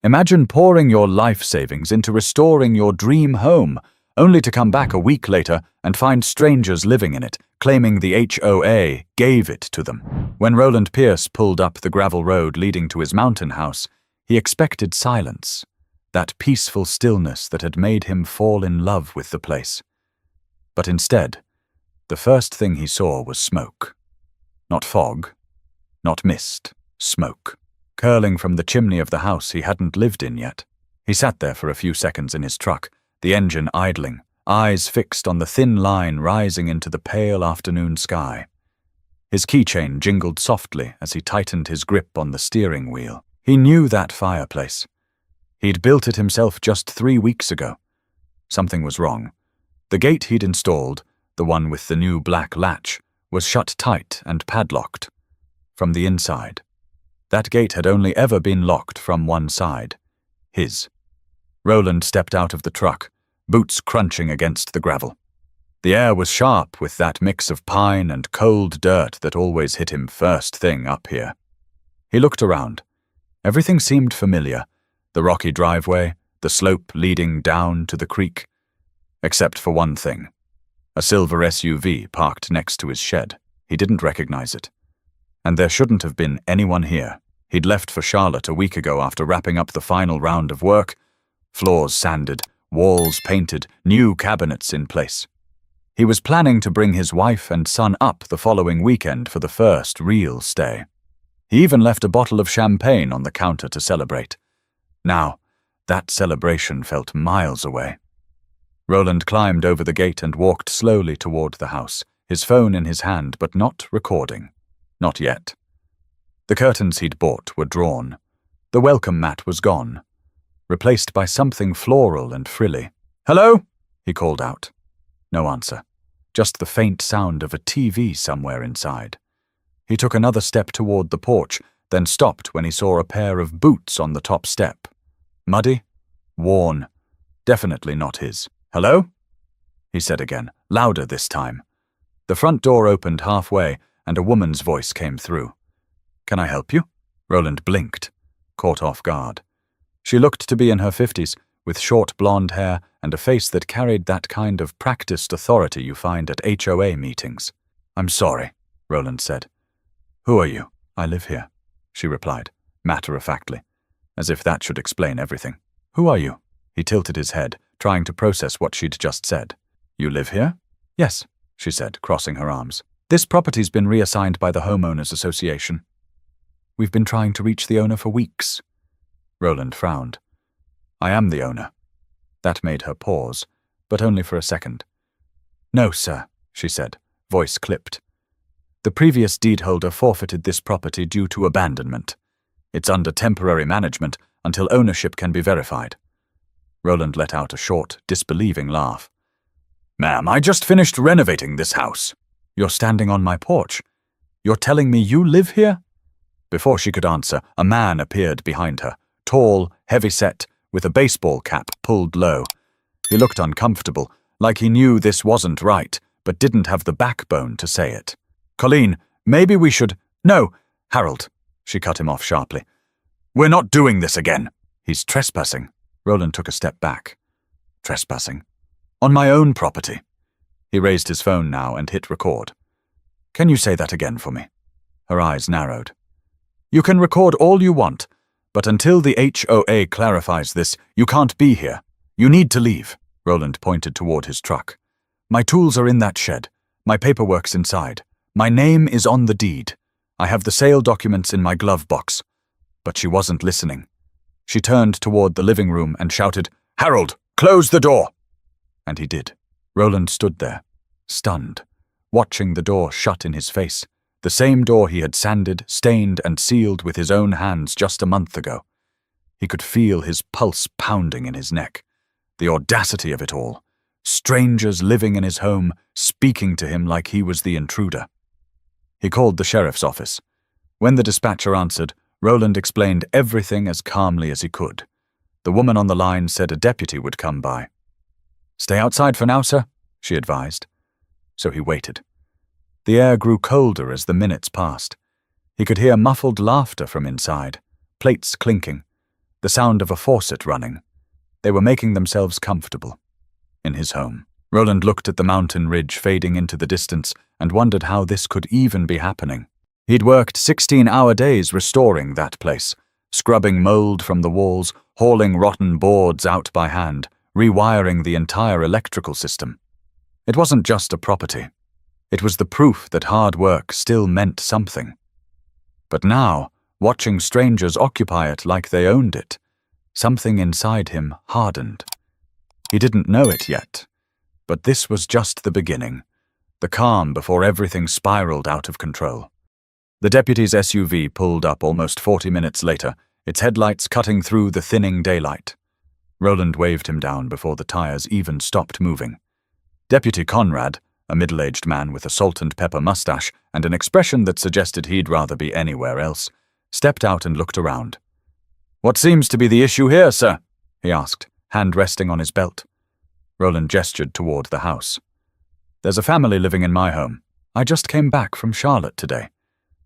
Imagine pouring your life savings into restoring your dream home, only to come back a week later and find strangers living in it, claiming the HOA gave it to them. When Roland Pierce pulled up the gravel road leading to his mountain house, he expected silence, that peaceful stillness that had made him fall in love with the place. But instead, the first thing he saw was smoke. Not fog, not mist, smoke, curling from the chimney of the house he hadn't lived in yet. He sat there for a few seconds in his truck, the engine idling, eyes fixed on the thin line rising into the pale afternoon sky. His keychain jingled softly as he tightened his grip on the steering wheel. He knew that fireplace. He'd built it himself just 3 weeks ago. Something was wrong. The gate he'd installed, the one with the new black latch, was shut tight and padlocked. From the inside. That gate had only ever been locked from one side. His. Roland stepped out of the truck, boots crunching against the gravel. The air was sharp with that mix of pine and cold dirt that always hit him first thing up here. He looked around. Everything seemed familiar. The rocky driveway, the slope leading down to the creek. Except for one thing. A silver SUV parked next to his shed. He didn't recognize it. And there shouldn't have been anyone here. He'd left for Charlotte a week ago after wrapping up the final round of work. Floors sanded, walls painted, new cabinets in place. He was planning to bring his wife and son up the following weekend for the first real stay. He even left a bottle of champagne on the counter to celebrate. Now, that celebration felt miles away. Roland climbed over the gate and walked slowly toward the house, his phone in his hand but not recording. Not yet. The curtains he'd bought were drawn. The welcome mat was gone, replaced by something floral and frilly. "Hello?" he called out. No answer. Just the faint sound of a TV somewhere inside. He took another step toward the porch, then stopped when he saw a pair of boots on the top step. Muddy, worn, definitely not his. "Hello?" he said again, louder this time. The front door opened halfway, and a woman's voice came through. "Can I help you?" Roland blinked, caught off guard. She looked to be in her 50s, with short blonde hair and a face that carried that kind of practiced authority you find at HOA meetings. "I'm sorry," Roland said. "Who are you?" "I live here," she replied, matter-of-factly, as if that should explain everything. "Who are you?" He tilted his head, trying to process what she'd just said. "You live here?" "Yes," she said, crossing her arms. "This property's been reassigned by the Homeowners Association. We've been trying to reach the owner for weeks." Roland frowned. "I am the owner." That made her pause, but only for a second. "No, sir," she said, voice clipped. "The previous deed holder forfeited this property due to abandonment. It's under temporary management until ownership can be verified." Roland let out a short, disbelieving laugh. "Ma'am, I just finished renovating this house." "You're standing on my porch. You're telling me you live here?" Before she could answer, a man appeared behind her, tall, heavy-set, with a baseball cap pulled low. He looked uncomfortable, like he knew this wasn't right, but didn't have the backbone to say it. "Colleen, maybe we should—" "No, Harold," she cut him off sharply. "We're not doing this again." "He's trespassing." Roland took a step back. "Trespassing? On my own property." He raised his phone now and hit record. "Can you say that again for me?" Her eyes narrowed. "You can record all you want, but until the HOA clarifies this, you can't be here. You need to leave." Roland pointed toward his truck. "My tools are in that shed. My paperwork's inside. My name is on the deed. I have the sale documents in my glove box." But she wasn't listening. She turned toward the living room and shouted, "Harold, close the door!" And he did. Roland stood there, stunned, watching the door shut in his face, the same door he had sanded, stained, and sealed with his own hands just a month ago. He could feel his pulse pounding in his neck. The audacity of it all. Strangers living in his home, speaking to him like he was the intruder. He called the sheriff's office. When the dispatcher answered, Roland explained everything as calmly as he could. The woman on the line said a deputy would come by. "Stay outside for now, sir," she advised. So he waited. The air grew colder as the minutes passed. He could hear muffled laughter from inside, plates clinking. the sound of a faucet running. They were making themselves comfortable in his home. Roland looked at the mountain ridge fading into the distance and wondered how this could even be happening. He'd worked 16-hour days restoring that place, scrubbing mold from the walls, hauling rotten boards out by hand, rewiring the entire electrical system. It wasn't just a property. It was the proof that hard work still meant something. But now, watching strangers occupy it like they owned it, something inside him hardened. He didn't know it yet, but this was just the beginning, the calm before everything spiraled out of control. The deputy's SUV pulled up almost 40 minutes later, its headlights cutting through the thinning daylight. Roland waved him down before the tires even stopped moving. Deputy Conrad, a middle-aged man with a salt and pepper mustache and an expression that suggested he'd rather be anywhere else, stepped out and looked around. "What seems to be the issue here, sir?" he asked, hand resting on his belt. Roland gestured toward the house. "There's a family living in my home. I just came back from Charlotte today.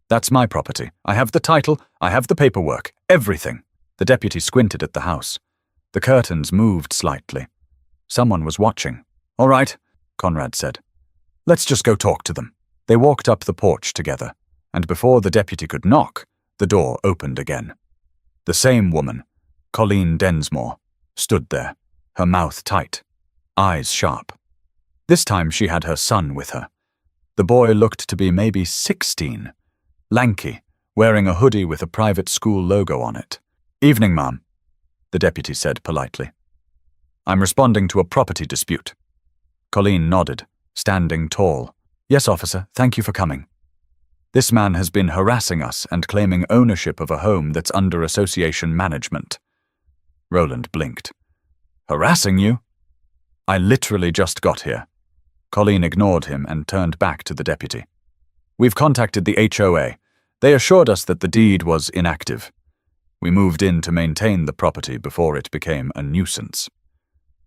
That's my property. I have the title, I have the paperwork, everything." The deputy squinted at the house. The curtains moved slightly. Someone was watching. "All right," Conrad said. "Let's just go talk to them." They walked up the porch together, and before the deputy could knock, the door opened again. The same woman, Colleen Densmore, stood there, her mouth tight, eyes sharp. This time she had her son with her. The boy looked to be maybe 16, lanky, wearing a hoodie with a private school logo on it. "Evening, ma'am," the deputy said politely. "I'm responding to a property dispute." Colleen nodded, standing tall. "Yes, officer, thank you for coming. This man has been harassing us and claiming ownership of a home that's under association management." Roland blinked. "Harassing you?" "I literally just got here." Colleen ignored him and turned back to the deputy. "We've contacted the HOA. They assured us that the deed was inactive. We moved in to maintain the property before it became a nuisance.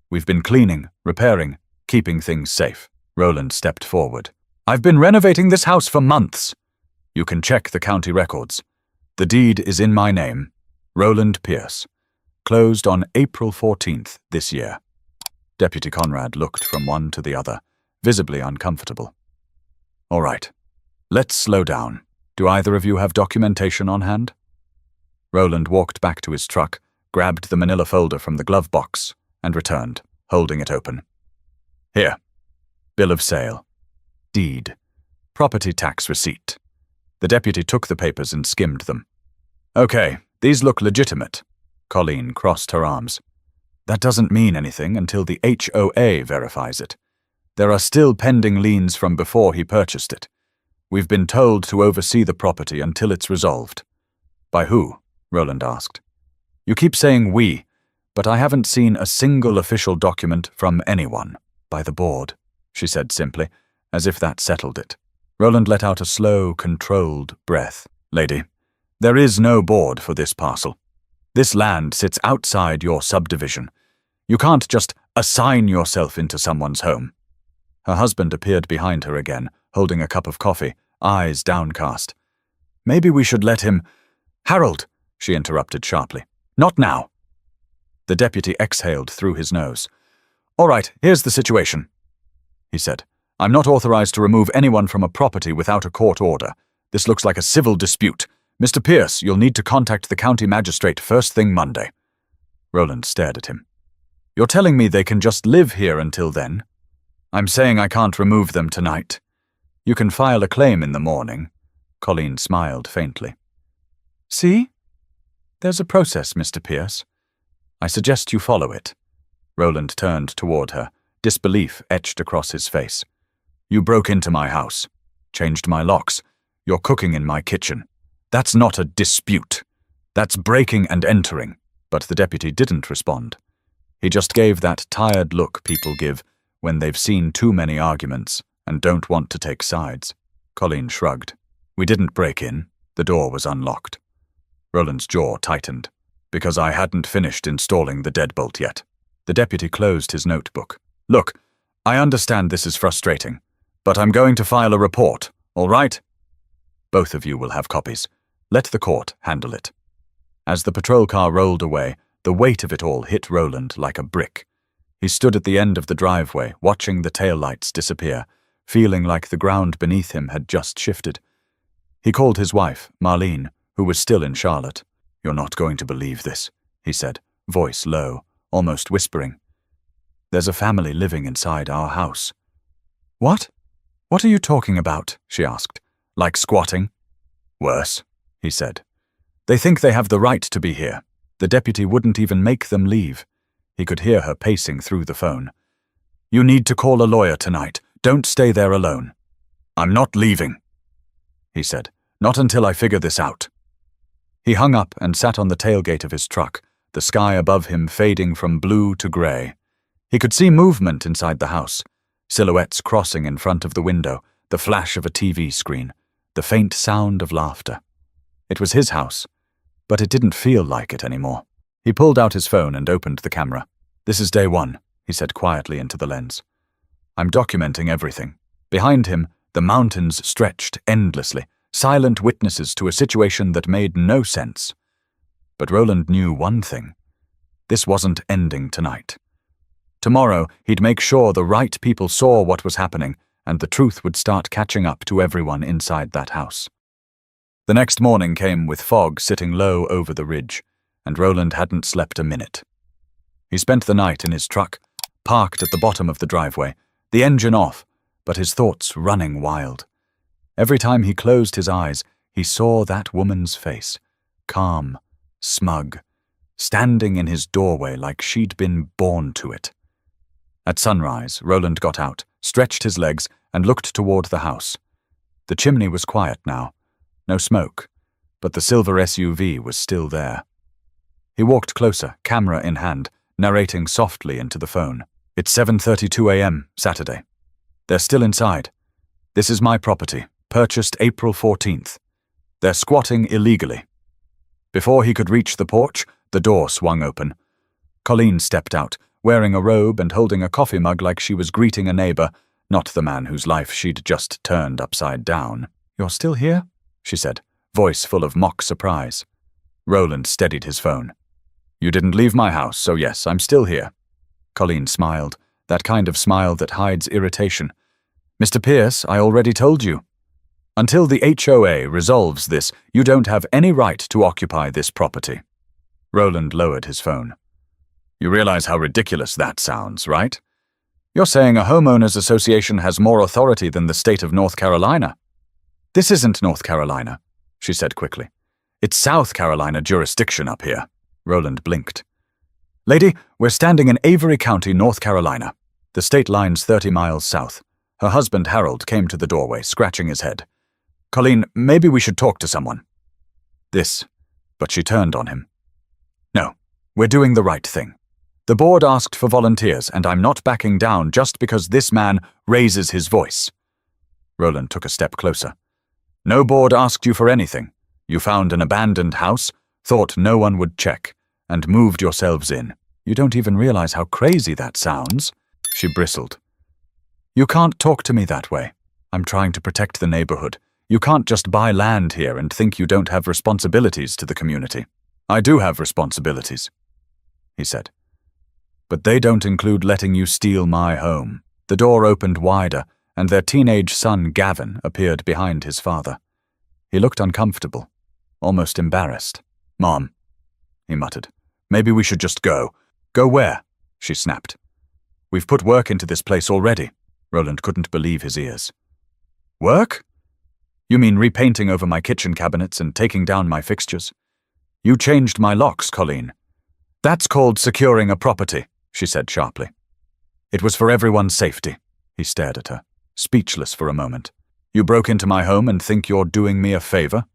We've been cleaning, repairing, keeping things safe." Roland stepped forward. "I've been renovating this house for months. You can check the county records. The deed is in my name, Roland Pierce. Closed on April 14th this year." Deputy Conrad looked from one to the other, visibly uncomfortable. "All right, let's slow down. Do either of you have documentation on hand?" Roland walked back to his truck, grabbed the manila folder from the glove box, and returned, holding it open. "Here. Bill of sale. Deed. Property tax receipt." The deputy took the papers and skimmed them. "Okay, these look legitimate." Colleen crossed her arms. "That doesn't mean anything until the HOA verifies it. There are still pending liens from before he purchased it. We've been told to oversee the property until it's resolved." "By who?" Roland asked. "You keep saying we, but I haven't seen a single official document from anyone." "By the board," she said simply, as if that settled it. Roland let out a slow, controlled breath. "Lady, there is no board for this parcel. This land sits outside your subdivision. You can't just assign yourself into someone's home." Her husband appeared behind her again, holding a cup of coffee, eyes downcast. "Maybe we should let him—" "Harold," she interrupted sharply. "Not now." The deputy exhaled through his nose. "All right, here's the situation," he said. "I'm not authorized to remove anyone from a property without a court order. This looks like a civil dispute. Mr. Pierce, you'll need to contact the county magistrate first thing Monday." Roland stared at him. "You're telling me they can just live here until then?" "I'm saying I can't remove them tonight. You can file a claim in the morning." Colleen smiled faintly. "See? There's a process, Mr. Pierce. I suggest you follow it." Roland turned toward her, disbelief etched across his face. "You broke into my house, changed my locks. You're cooking in my kitchen. That's not a dispute. That's breaking and entering." But the deputy didn't respond. He just gave that tired look people give when they've seen too many arguments and don't want to take sides. Colleen shrugged. "We didn't break in. The door was unlocked." Roland's jaw tightened. "Because I hadn't finished installing the deadbolt yet." The deputy closed his notebook. "Look, I understand this is frustrating, but I'm going to file a report, all right? Both of you will have copies. Let the court handle it." As the patrol car rolled away, The weight of it all hit Roland like a brick. He stood at the end of the driveway, watching the taillights disappear, feeling like the ground beneath him had just shifted. He called his wife, Marlene, who was still in Charlotte. "You're not going to believe this," he said, voice low, almost whispering. "There's a family living inside our house." "What? What are you talking about?" she asked. "Like squatting?" "Worse," he said. "They think they have the right to be here. The deputy wouldn't even make them leave." He could hear her pacing through the phone. "You need to call a lawyer tonight. Don't stay there alone." "I'm not leaving," he said. "Not until I figure this out." He hung up and sat on the tailgate of his truck, the sky above him fading from blue to grey. He could see movement inside the house, silhouettes crossing in front of the window, the flash of a TV screen, the faint sound of laughter. It was his house, but it didn't feel like it anymore. He pulled out his phone and opened the camera. "This is day one," he said quietly into the lens. "I'm documenting everything." Behind him, the mountains stretched endlessly, silent witnesses to a situation that made no sense. But Roland knew one thing. This wasn't ending tonight. Tomorrow, he'd make sure the right people saw what was happening, and the truth would start catching up to everyone inside that house. The next morning came with fog sitting low over the ridge, and Roland hadn't slept a minute. He spent the night in his truck, parked at the bottom of the driveway, the engine off, but his thoughts running wild. Every time he closed his eyes, he saw that woman's face, calm, smug, standing in his doorway like she'd been born to it. At sunrise, Roland got out, stretched his legs, and looked toward the house. The chimney was quiet now. No smoke, but the silver SUV was still there. He walked closer, camera in hand, narrating softly into the phone. "It's 7:32 a.m., Saturday. They're still inside. This is my property, purchased April 14th. They're squatting illegally." Before he could reach the porch, the door swung open. Colleen stepped out, wearing a robe and holding a coffee mug like she was greeting a neighbor, not the man whose life she'd just turned upside down. "You're still here?" she said, voice full of mock surprise. Roland steadied his phone. "You didn't leave my house, so yes, I'm still here." Colleen smiled, that kind of smile that hides irritation. "Mr. Pierce, I already told you. Until the HOA resolves this, you don't have any right to occupy this property." Roland lowered his phone. "You realize how ridiculous that sounds, right? You're saying a homeowners association has more authority than the state of North Carolina." "This isn't North Carolina," she said quickly. "It's South Carolina jurisdiction up here." Roland blinked. "Lady, we're standing in Avery County, North Carolina. The state line's 30 miles south." Her husband, Harold, came to the doorway, scratching his head. "Colleen, maybe we should talk to someone." But she turned on him. "No, we're doing the right thing. The board asked for volunteers, and I'm not backing down just because this man raises his voice." Roland took a step closer. "No board asked you for anything. You found an abandoned house, thought no one would check, and moved yourselves in. You don't even realize how crazy that sounds." She bristled. "You can't talk to me that way. I'm trying to protect the neighborhood. You can't just buy land here and think you don't have responsibilities to the community." "I do have responsibilities," he said. "But they don't include letting you steal my home." The door opened wider, and their teenage son, Gavin, appeared behind his father. He looked uncomfortable, almost embarrassed. "Mom," he muttered, "maybe we should just go." "Go where?" she snapped. "We've put work into this place already." Roland couldn't believe his ears. "Work? You mean repainting over my kitchen cabinets and taking down my fixtures? You changed my locks, Colleen." "That's called securing a property," she said sharply. "It was for everyone's safety." He stared at her, speechless for a moment. "You broke into my home and think you're doing me a favor?"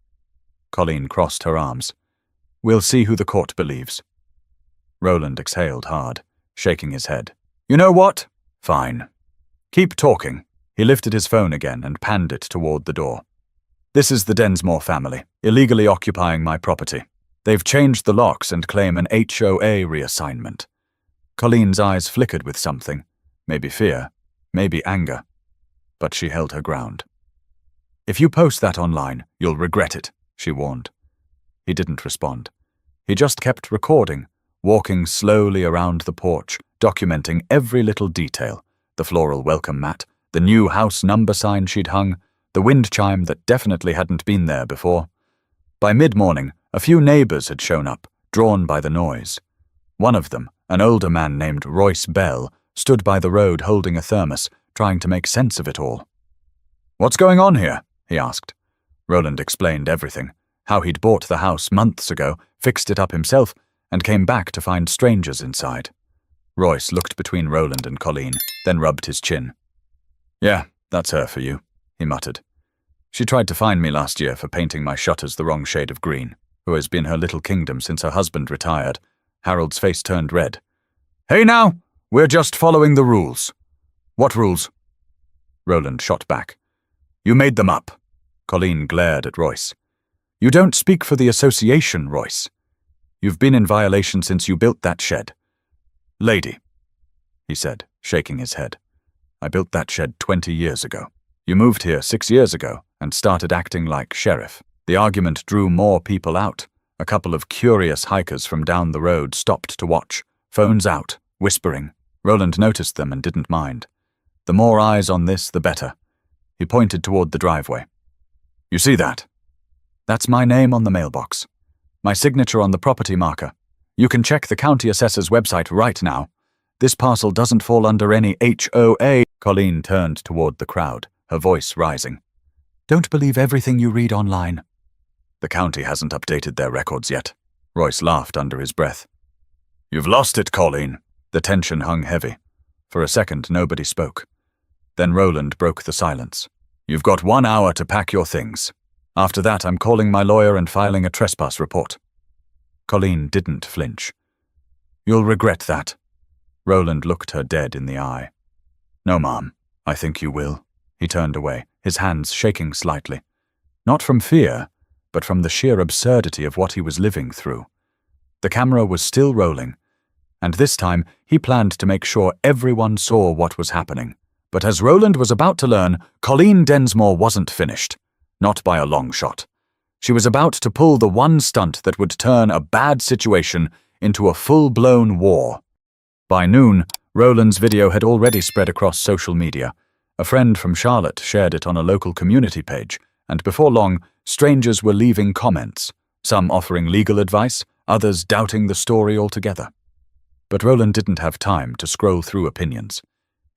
Colleen crossed her arms. "We'll see who the court believes." Roland exhaled hard, shaking his head. "You know what? Fine. Keep talking." He lifted his phone again and panned it toward the door. "This is the Densmore family, illegally occupying my property. They've changed the locks and claim an HOA reassignment." Colleen's eyes flickered with something, maybe fear, maybe anger, but she held her ground. "If you post that online, you'll regret it," she warned. He didn't respond. He just kept recording, walking slowly around the porch, documenting every little detail: the floral welcome mat, the new house number sign she'd hung, the wind chime that definitely hadn't been there before. By mid-morning, a few neighbors had shown up, drawn by the noise. One of them, an older man named Royce Bell, stood by the road holding a thermos, trying to make sense of it all. "What's going on here?" he asked. Roland explained everything: how he'd bought the house months ago, fixed it up himself, and came back to find strangers inside. Royce looked between Roland and Colleen, then rubbed his chin. "Yeah, that's her for you," he muttered. "She tried to fine me last year for painting my shutters the wrong shade of green, who has been her little kingdom since her husband retired." Harold's face turned red. "Hey now, we're just following the rules." "What rules?" Roland shot back. "You made them up." Colleen glared at Royce. "You don't speak for the association, Royce. You've been in violation since you built that shed." "Lady," he said, shaking his head, "I built that shed 20 years ago. You moved here 6 years ago and started acting like sheriff. The argument drew more people out. A couple of curious hikers from down the road stopped to watch, phones out, whispering. Roland noticed them and didn't mind. The more eyes on this, the better. He pointed toward the driveway. "You see that? That's my name on the mailbox. My signature on the property marker. You can check the county assessor's website right now. This parcel doesn't fall under any HOA." Colleen turned toward the crowd, her voice rising. "Don't believe everything you read online." "The county hasn't updated their records yet." Royce laughed under his breath. "You've lost it, Colleen." The tension hung heavy. For a second, nobody spoke. Then Roland broke the silence. "You've got 1 hour to pack your things. After that, I'm calling my lawyer and filing a trespass report." Colleen didn't flinch. "You'll regret that." Roland looked her dead in the eye. "No, Mom, I think you will." He turned away, his hands shaking slightly. Not from fear, but from the sheer absurdity of what he was living through. The camera was still rolling, and this time he planned to make sure everyone saw what was happening. But as Roland was about to learn, Colleen Densmore wasn't finished. Not by a long shot. She was about to pull the one stunt that would turn a bad situation into a full-blown war. By noon, Roland's video had already spread across social media. A friend from Charlotte shared it on a local community page, and before long, strangers were leaving comments, some offering legal advice, others doubting the story altogether. But Roland didn't have time to scroll through opinions.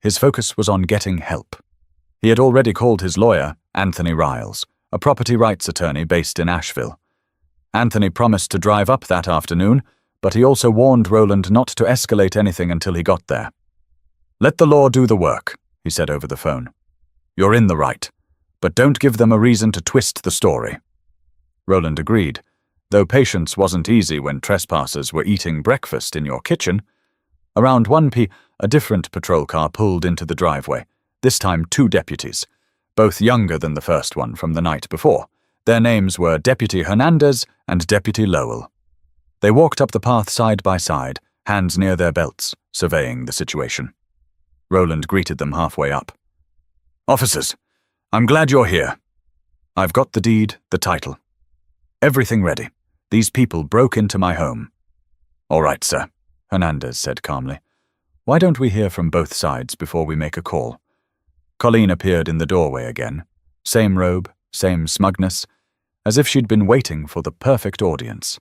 His focus was on getting help. He had already called his lawyer, Anthony Riles, a property rights attorney based in Asheville. Anthony promised to drive up that afternoon, but he also warned Roland not to escalate anything until he got there. "Let the law do the work," he said over the phone. "You're in the right, but don't give them a reason to twist the story." Roland agreed, though patience wasn't easy when trespassers were eating breakfast in your kitchen. Around 1 p.m, a different patrol car pulled into the driveway, this time 2 deputies, both younger than the first one from the night before. Their names were Deputy Hernandez and Deputy Lowell. They walked up the path side by side, hands near their belts, surveying the situation. Roland greeted them halfway up. "Officers, I'm glad you're here. I've got the deed, the title. Everything ready. These people broke into my home." "All right, sir," Hernandez said calmly. "Why don't we hear from both sides before we make a call?" Colleen appeared in the doorway again. Same robe, same smugness, as if she'd been waiting for the perfect audience.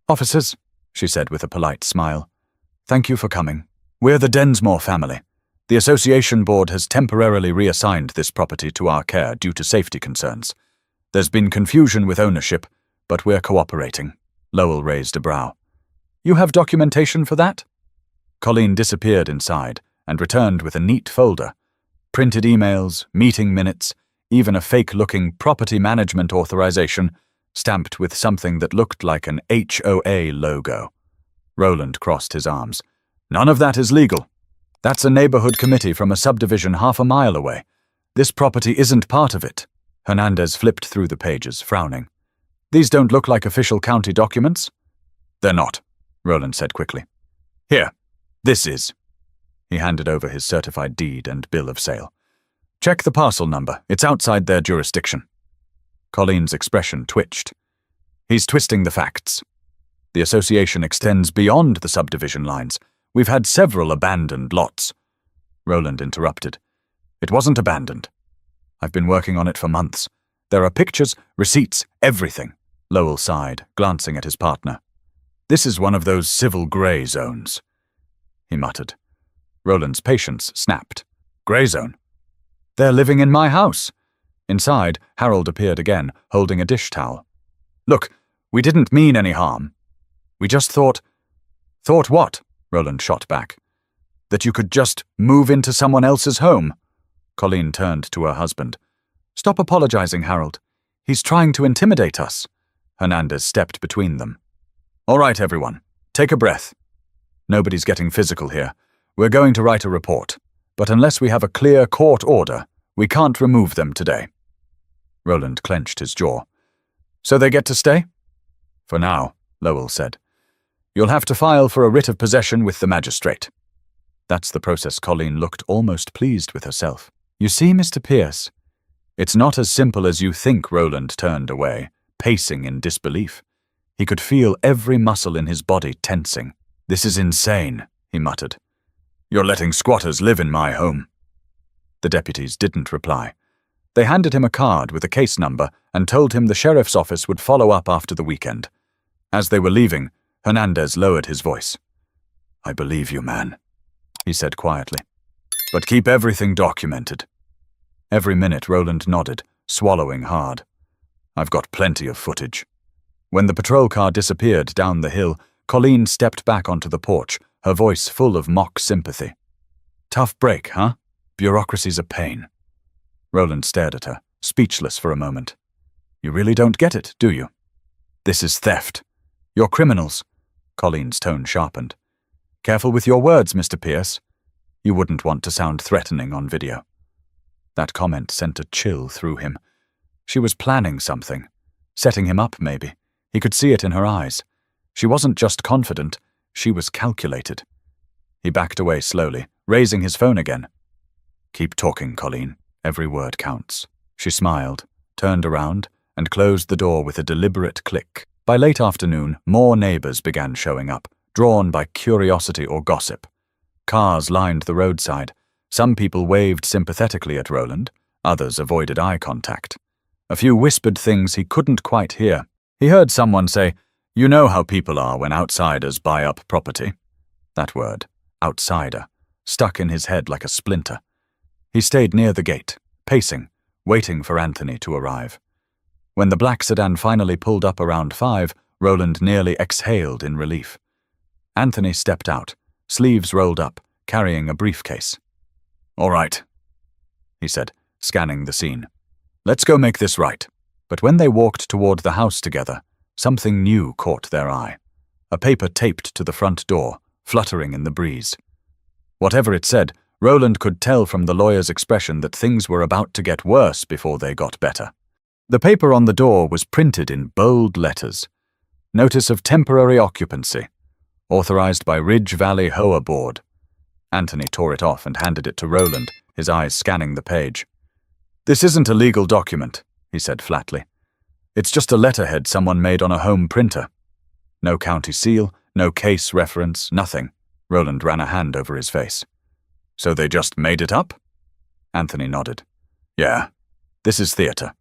"Officers," she said with a polite smile, "thank you for coming. We're the Densmore family. The association board has temporarily reassigned this property to our care due to safety concerns. There's been confusion with ownership, but we're cooperating." Lowell raised a brow. "You have documentation for that?" Colleen disappeared inside and returned with a neat folder. Printed emails, meeting minutes, even a fake-looking property management authorization, stamped with something that looked like an HOA logo. Roland crossed his arms. "None of that is legal. That's a neighborhood committee from a subdivision half a mile away. This property isn't part of it." Hernandez flipped through the pages, frowning. "These don't look like official county documents." "They're not," Roland said quickly. "Here, this is." He handed over his certified deed and bill of sale. "Check the parcel number. It's outside their jurisdiction." Colleen's expression twitched. "He's twisting the facts." The association extends beyond the subdivision lines. We've had several abandoned lots. Roland interrupted. It wasn't abandoned. I've been working on it for months. There are pictures, receipts, everything. Lowell sighed, glancing at his partner. This is one of those civil grey zones, he muttered. Roland's patience snapped. Grey zone? They're living in my house. Inside, Harold appeared again, holding a dish towel. Look, we didn't mean any harm. We just thought... Thought what? Roland shot back. That you could just move into someone else's home. Colleen turned to her husband. Stop apologizing, Harold. He's trying to intimidate us. Hernandez stepped between them. All right, everyone. Take a breath. Nobody's getting physical here. We're going to write a report. But unless we have a clear court order, we can't remove them today. Roland clenched his jaw. So they get to stay? For now, Lowell said. You'll have to file for a writ of possession with the magistrate. That's the process. Colleen looked almost pleased with herself. You see, Mr. Pierce, it's not as simple as you think. Roland turned away, pacing in disbelief. He could feel every muscle in his body tensing. This is insane, he muttered. You're letting squatters live in my home. The deputies didn't reply. They handed him a card with a case number and told him the sheriff's office would follow up after the weekend. As they were leaving, Hernandez lowered his voice. I believe you, man, he said quietly. But keep everything documented. Every minute Roland nodded, swallowing hard. I've got plenty of footage. When the patrol car disappeared down the hill, Colleen stepped back onto the porch, her voice full of mock sympathy. Tough break, huh? Bureaucracy's a pain. Roland stared at her, speechless for a moment. You really don't get it, do you? This is theft. You're criminals. Colleen's tone sharpened. Careful with your words, Mr. Pierce. You wouldn't want to sound threatening on video. That comment sent a chill through him. She was planning something. Setting him up, maybe. He could see it in her eyes. She wasn't just confident, she was calculated. He backed away slowly, raising his phone again. Keep talking, Colleen. Every word counts. She smiled, turned around, and closed the door with a deliberate click. By late afternoon, more neighbors began showing up, drawn by curiosity or gossip. Cars lined the roadside. Some people waved sympathetically at Roland, others avoided eye contact. A few whispered things he couldn't quite hear. He heard someone say, You know how people are when outsiders buy up property. That word, outsider, stuck in his head like a splinter. He stayed near the gate, pacing, waiting for Anthony to arrive. When the black sedan finally pulled up around 5, Roland nearly exhaled in relief. Anthony stepped out, sleeves rolled up, carrying a briefcase. All right, he said, scanning the scene. Let's go make this right. But when they walked toward the house together, something new caught their eye. A paper taped to the front door, fluttering in the breeze. Whatever it said, Roland could tell from the lawyer's expression that things were about to get worse before they got better. The paper on the door was printed in bold letters. Notice of temporary occupancy. Authorized by Ridge Valley HOA Board. Anthony tore it off and handed it to Roland, his eyes scanning the page. This isn't a legal document, he said flatly. It's just a letterhead someone made on a home printer. No county seal, no case reference, nothing. Roland ran a hand over his face. So they just made it up? Anthony nodded. Yeah, this is theater.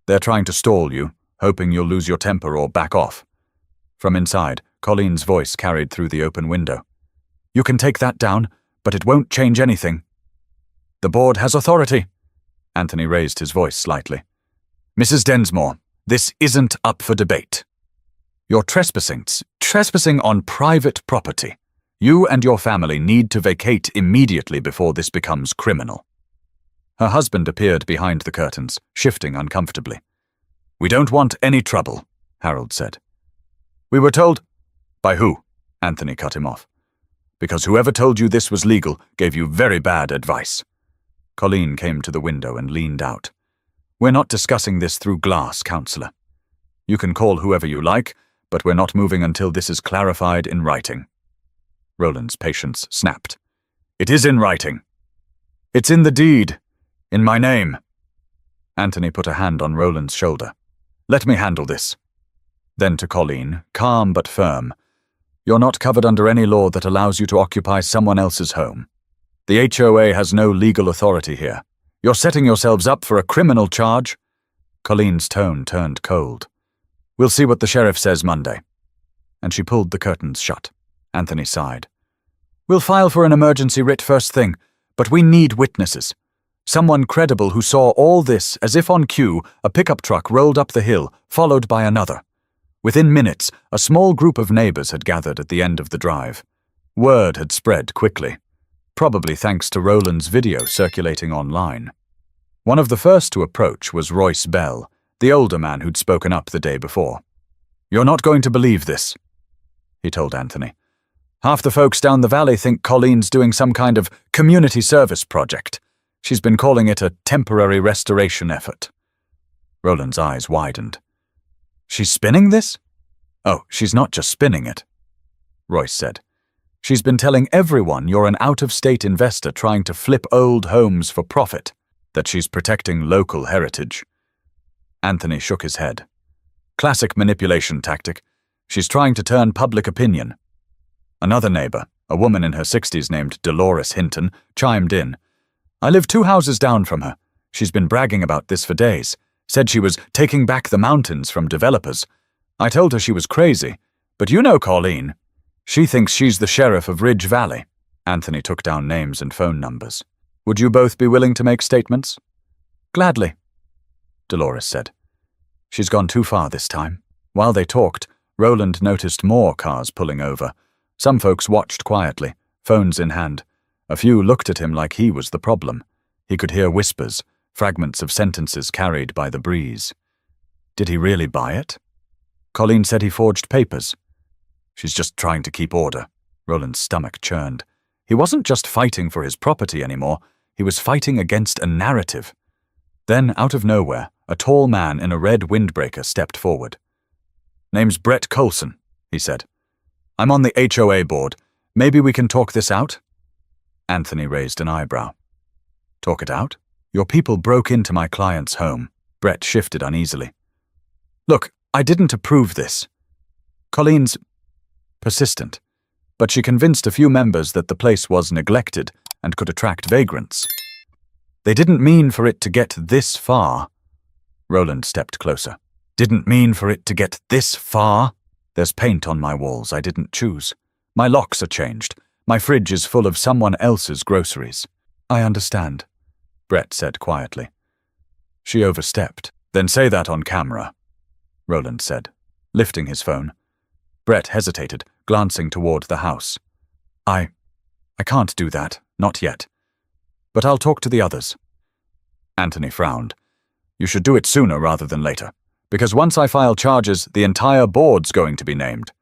They're trying to stall you, hoping you'll lose your temper or back off. From inside, Colleen's voice carried through the open window. You can take that down, but it won't change anything. The board has authority. Anthony raised his voice slightly. Mrs. Densmore, this isn't up for debate. You're trespassing on private property. You and your family need to vacate immediately before this becomes criminal. Her husband appeared behind the curtains, shifting uncomfortably. We don't want any trouble, Harold said. We were told... By who? Anthony cut him off. Because whoever told you this was legal gave you very bad advice. Colleen came to the window and leaned out. We're not discussing this through glass, counselor. You can call whoever you like, but we're not moving until this is clarified in writing. Roland's patience snapped. It is in writing. It's in the deed. In my name. Anthony put a hand on Roland's shoulder. Let me handle this. Then to Colleen, calm but firm. You're not covered under any law that allows you to occupy someone else's home. The HOA has no legal authority here. You're setting yourselves up for a criminal charge. Colleen's tone turned cold. We'll see what the sheriff says Monday. And she pulled the curtains shut. Anthony sighed. We'll file for an emergency writ first thing, but we need witnesses. Someone credible who saw all this as if on cue. A pickup truck rolled up the hill, followed by another. Within minutes, a small group of neighbors had gathered at the end of the drive. Word had spread quickly, probably thanks to Roland's video circulating online. One of the first to approach was Royce Bell, the older man who'd spoken up the day before. You're not going to believe this, he told Anthony. Half the folks down the valley think Colleen's doing some kind of community service project. She's been calling it a temporary restoration effort. Roland's eyes widened. She's spinning this? Oh, she's not just spinning it, Royce said. She's been telling everyone you're an out-of-state investor trying to flip old homes for profit, that she's protecting local heritage. Anthony shook his head. Classic manipulation tactic. She's trying to turn public opinion. Another neighbor, a woman in her 60s named Dolores Hinton, chimed in. I live 2 houses down from her. She's been bragging about this for days. Said she was taking back the mountains from developers. I told her she was crazy. But you know Colleen. She thinks she's the sheriff of Ridge Valley. Anthony took down names and phone numbers. Would you both be willing to make statements? Gladly, Dolores said. She's gone too far this time. While they talked, Roland noticed more cars pulling over. Some folks watched quietly, phones in hand. A few looked at him like he was the problem. He could hear whispers, fragments of sentences carried by the breeze. Did he really buy it? Colleen said he forged papers. She's just trying to keep order. Roland's stomach churned. He wasn't just fighting for his property anymore. He was fighting against a narrative. Then, out of nowhere, a tall man in a red windbreaker stepped forward. Name's Brett Colson, he said. I'm on the HOA board. Maybe we can talk this out? Anthony raised an eyebrow. Talk it out? Your people broke into my client's home. Brett shifted uneasily. Look, I didn't approve this. Colleen's persistent, but she convinced a few members that the place was neglected and could attract vagrants. They didn't mean for it to get this far. Roland stepped closer. Didn't mean for it to get this far? There's paint on my walls I didn't choose. My locks are changed. My fridge is full of someone else's groceries. I understand, Brett said quietly. She overstepped. Then say that on camera, Roland said, lifting his phone. Brett hesitated, glancing toward the house. I can't do that, not yet. But I'll talk to the others. Anthony frowned. You should do it sooner rather than later, because once I file charges, the entire board's going to be named.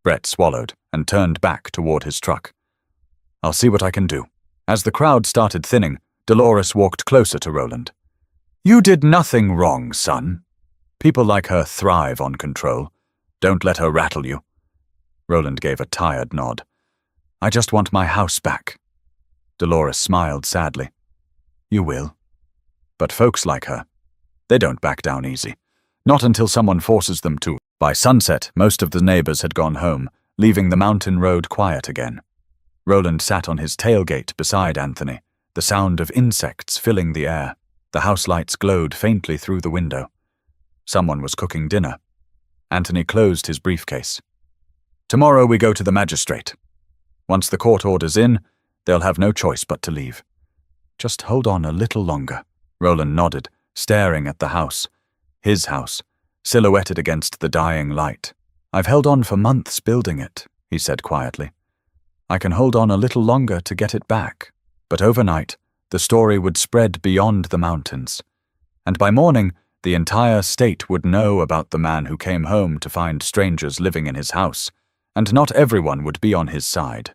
Brett swallowed and turned back toward his truck. I'll see what I can do. As the crowd started thinning, Dolores walked closer to Roland. You did nothing wrong, son. People like her thrive on control. Don't let her rattle you. Roland gave a tired nod. I just want my house back. Dolores smiled sadly. You will. But folks like her, they don't back down easy. Not until someone forces them to. By sunset, most of the neighbors had gone home, leaving the mountain road quiet again. Roland sat on his tailgate beside Anthony, the sound of insects filling the air. The house lights glowed faintly through the window. Someone was cooking dinner. Anthony closed his briefcase. Tomorrow we go to the magistrate. Once the court order's in, they'll have no choice but to leave. Just hold on a little longer. Roland nodded, staring at the house. His house, silhouetted against the dying light. I've held on for months building it, he said quietly. I can hold on a little longer to get it back. But overnight, the story would spread beyond the mountains. And by morning, the entire state would know about the man who came home to find strangers living in his house, and not everyone would be on his side.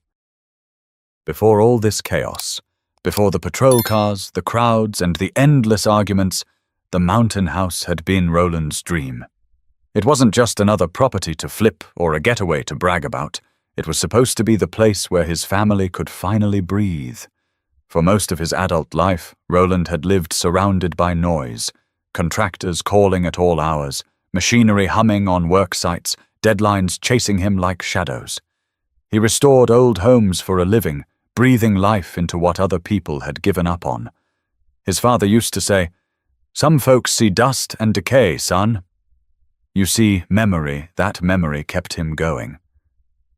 Before all this chaos, before the patrol cars, the crowds, and the endless arguments, the mountain house had been Roland's dream. It wasn't just another property to flip or a getaway to brag about. It was supposed to be the place where his family could finally breathe. For most of his adult life, Roland had lived surrounded by noise, contractors calling at all hours, machinery humming on work sites, deadlines chasing him like shadows. He restored old homes for a living, breathing life into what other people had given up on. His father used to say, "Some folks see dust and decay, son." You see, that memory kept him going.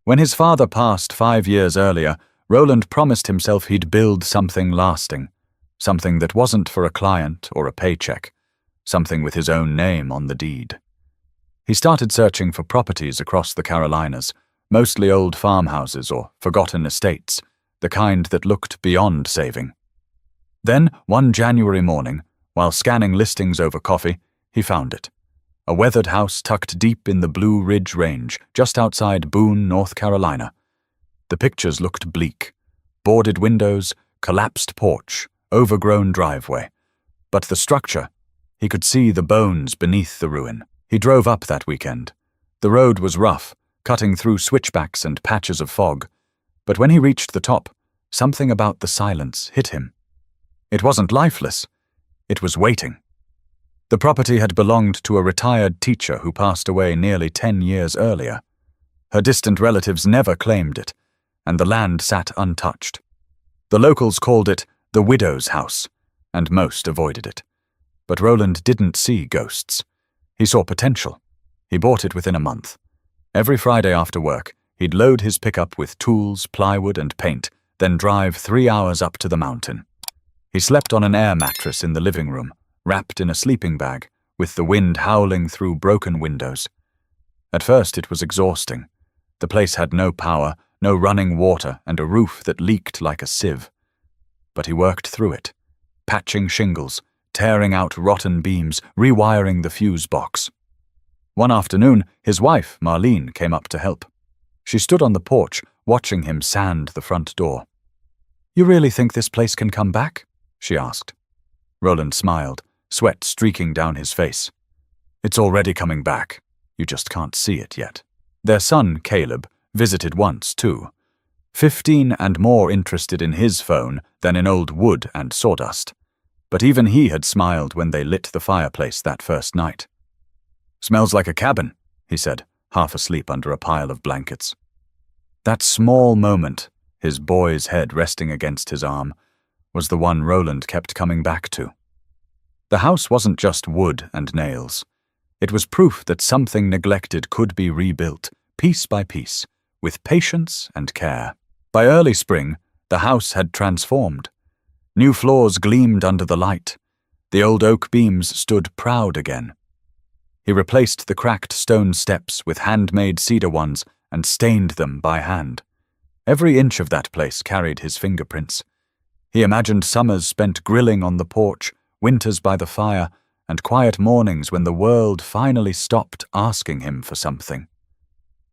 When his father passed 5 years earlier, Roland promised himself he'd build something lasting, something that wasn't for a client or a paycheck, something with his own name on the deed. He started searching for properties across the Carolinas, mostly old farmhouses or forgotten estates, the kind that looked beyond saving. Then, one January morning, while scanning listings over coffee, he found it. A weathered house tucked deep in the Blue Ridge Range, just outside Boone, North Carolina. The pictures looked bleak. Boarded windows, collapsed porch, overgrown driveway. But the structure, he could see the bones beneath the ruin. He drove up that weekend. The road was rough, cutting through switchbacks and patches of fog. But when he reached the top, something about the silence hit him. It wasn't lifeless. It was waiting. The property had belonged to a retired teacher who passed away nearly 10 years earlier. Her distant relatives never claimed it, and the land sat untouched. The locals called it the widow's house, and most avoided it. But Roland didn't see ghosts. He saw potential. He bought it within a month. Every Friday after work, he'd load his pickup with tools, plywood, and paint, then drive 3 hours up to the mountain. He slept on an air mattress in the living room, wrapped in a sleeping bag, with the wind howling through broken windows. At first it was exhausting. The place had no power, no running water, and a roof that leaked like a sieve. But he worked through it, patching shingles, tearing out rotten beams, rewiring the fuse box. One afternoon, his wife, Marlene, came up to help. She stood on the porch, watching him sand the front door. "You really think this place can come back?" she asked. Roland smiled, sweat streaking down his face. "It's already coming back. You just can't see it yet." Their son, Caleb, visited once, too. 15 and more interested in his phone than in old wood and sawdust. But even he had smiled when they lit the fireplace that first night. "Smells like a cabin," he said, half asleep under a pile of blankets. That small moment, his boy's head resting against his arm, was the one Roland kept coming back to. The house wasn't just wood and nails. It was proof that something neglected could be rebuilt, piece by piece, with patience and care. By early spring, the house had transformed. New floors gleamed under the light. The old oak beams stood proud again. He replaced the cracked stone steps with handmade cedar ones and stained them by hand. Every inch of that place carried his fingerprints. He imagined summers spent grilling on the porch, winters by the fire, and quiet mornings when the world finally stopped asking him for something.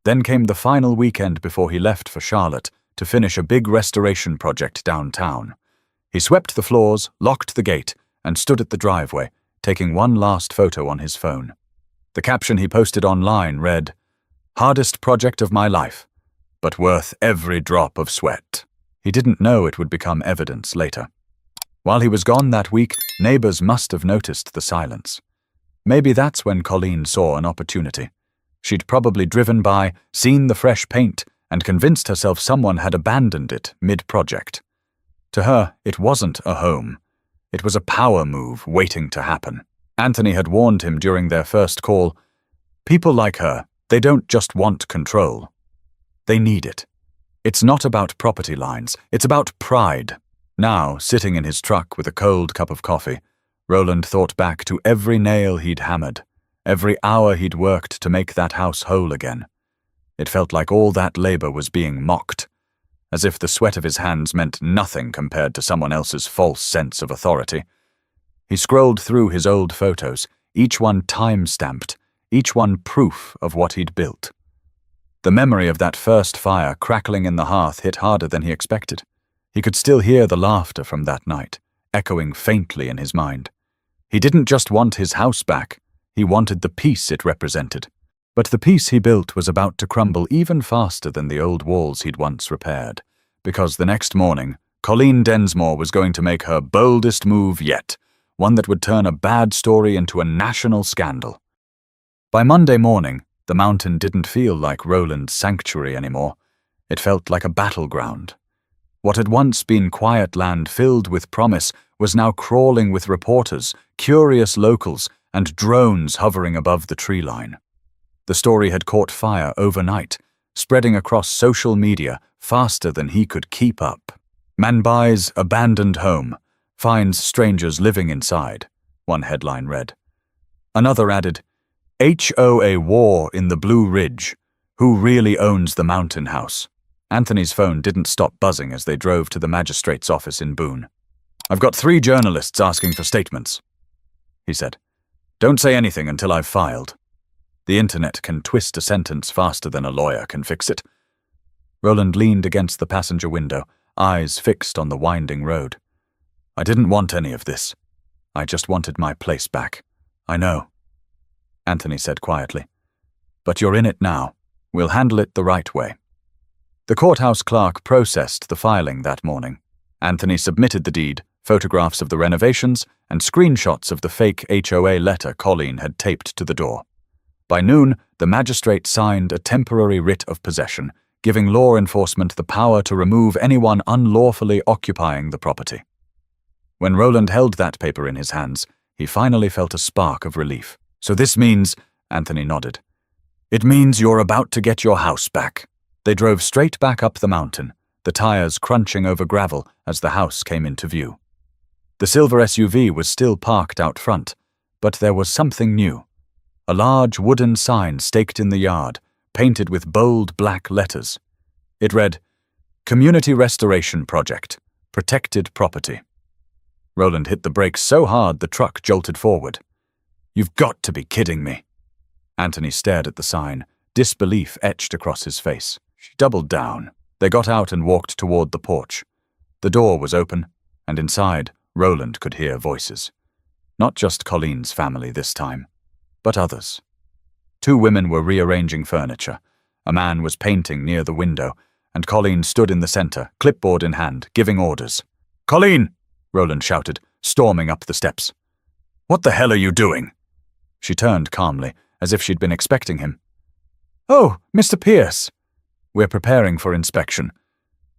Then came the final weekend before he left for Charlotte to finish a big restoration project downtown. He swept the floors, locked the gate, and stood at the driveway, taking one last photo on his phone. The caption he posted online read, "Hardest project of my life, but worth every drop of sweat." He didn't know it would become evidence later. While he was gone that week, neighbors must have noticed the silence. Maybe that's when Colleen saw an opportunity. She'd probably driven by, seen the fresh paint, and convinced herself someone had abandoned it mid-project. To her, it wasn't a home. It was a power move waiting to happen. Anthony had warned him during their first call, "People like her, they don't just want control. They need it. It's not about property lines, it's about pride." Now, sitting in his truck with a cold cup of coffee, Roland thought back to every nail he'd hammered, every hour he'd worked to make that house whole again. It felt like all that labor was being mocked, as if the sweat of his hands meant nothing compared to someone else's false sense of authority. He scrolled through his old photos, each one time-stamped, each one proof of what he'd built. The memory of that first fire crackling in the hearth hit harder than he expected. He could still hear the laughter from that night, echoing faintly in his mind. He didn't just want his house back, he wanted the peace it represented. But the peace he built was about to crumble even faster than the old walls he'd once repaired, because the next morning, Colleen Densmore was going to make her boldest move yet, one that would turn a bad story into a national scandal. By Monday morning, the mountain didn't feel like Roland's sanctuary anymore. It felt like a battleground. What had once been quiet land filled with promise was now crawling with reporters, curious locals, and drones hovering above the tree line. The story had caught fire overnight, spreading across social media faster than he could keep up. "Man buys abandoned home, finds strangers living inside," one headline read. Another added, "HOA war in the Blue Ridge. Who really owns the mountain house?" Anthony's phone didn't stop buzzing as they drove to the magistrate's office in Boone. "I've got 3 journalists asking for statements," he said. "Don't say anything until I've filed." The internet can twist a sentence faster than a lawyer can fix it. Roland leaned against the passenger window, eyes fixed on the winding road. "I didn't want any of this. I just wanted my place back. I know," Anthony said quietly. "But you're in it now. We'll handle it the right way." The courthouse clerk processed the filing that morning. Anthony submitted the deed, photographs of the renovations, and screenshots of the fake HOA letter Colleen had taped to the door. By noon, the magistrate signed a temporary writ of possession, giving law enforcement the power to remove anyone unlawfully occupying the property. When Roland held that paper in his hands, he finally felt a spark of relief. "So this means," Anthony nodded, "it means you're about to get your house back." They drove straight back up the mountain, the tires crunching over gravel as the house came into view. The silver SUV was still parked out front, but there was something new. A large wooden sign staked in the yard, painted with bold black letters. It read, "Community Restoration Project, Protected Property." Roland hit the brakes so hard the truck jolted forward. "You've got to be kidding me." Anthony stared at the sign, disbelief etched across his face. She doubled down. They got out and walked toward the porch. The door was open, and inside, Roland could hear voices. Not just Colleen's family this time, but others. 2 women were rearranging furniture. A man was painting near the window, and Colleen stood in the center, clipboard in hand, giving orders. "Colleen!" Roland shouted, storming up the steps. "What the hell are you doing?" She turned calmly, as if she'd been expecting him. "Oh, Mr. Pierce. We're preparing for inspection.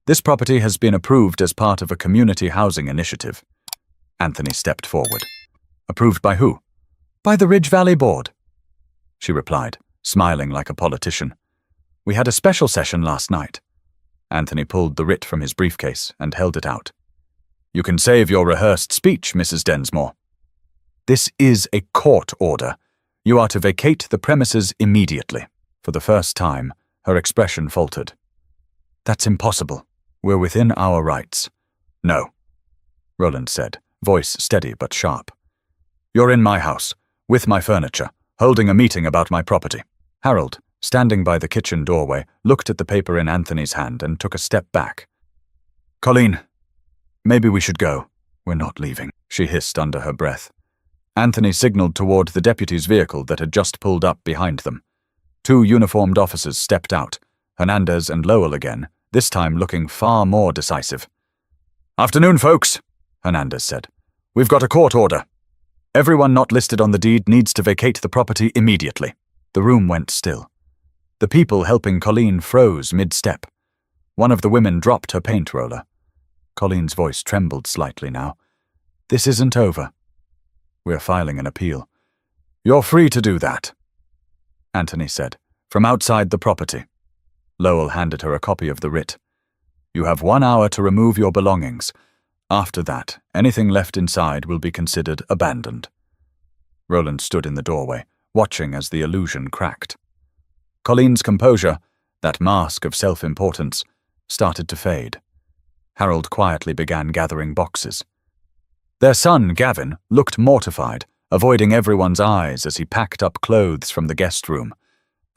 This property has been approved as part of a community housing initiative." Anthony stepped forward. "Approved by who?" "By the Ridge Valley Board," she replied, smiling like a politician. "We had a special session last night." Anthony pulled the writ from his briefcase and held it out. "You can save your rehearsed speech, Mrs. Densmore. This is a court order. You are to vacate the premises immediately." For the first time, her expression faltered. "That's impossible. We're within our rights." "No," Roland said, voice steady but sharp. "You're in my house, with my furniture, holding a meeting about my property." Harold, standing by the kitchen doorway, looked at the paper in Anthony's hand and took a step back. "Colleen, maybe we should go. We're not leaving," she hissed under her breath. Anthony signaled toward the deputy's vehicle that had just pulled up behind them. 2 uniformed officers stepped out, Hernandez and Lowell again, this time looking far more decisive. "Afternoon, folks," Hernandez said. "We've got a court order. Everyone not listed on the deed needs to vacate the property immediately." The room went still. The people helping Colleen froze mid-step. One of the women dropped her paint roller. Colleen's voice trembled slightly now. "This isn't over. We're filing an appeal." "You're free to do that," Anthony said, "from outside the property." Lowell handed her a copy of the writ. "You have 1 hour to remove your belongings. After that, anything left inside will be considered abandoned." Roland stood in the doorway, watching as the illusion cracked. Colleen's composure, that mask of self-importance, started to fade. Harold quietly began gathering boxes. Their son, Gavin, looked mortified, avoiding everyone's eyes as he packed up clothes from the guest room.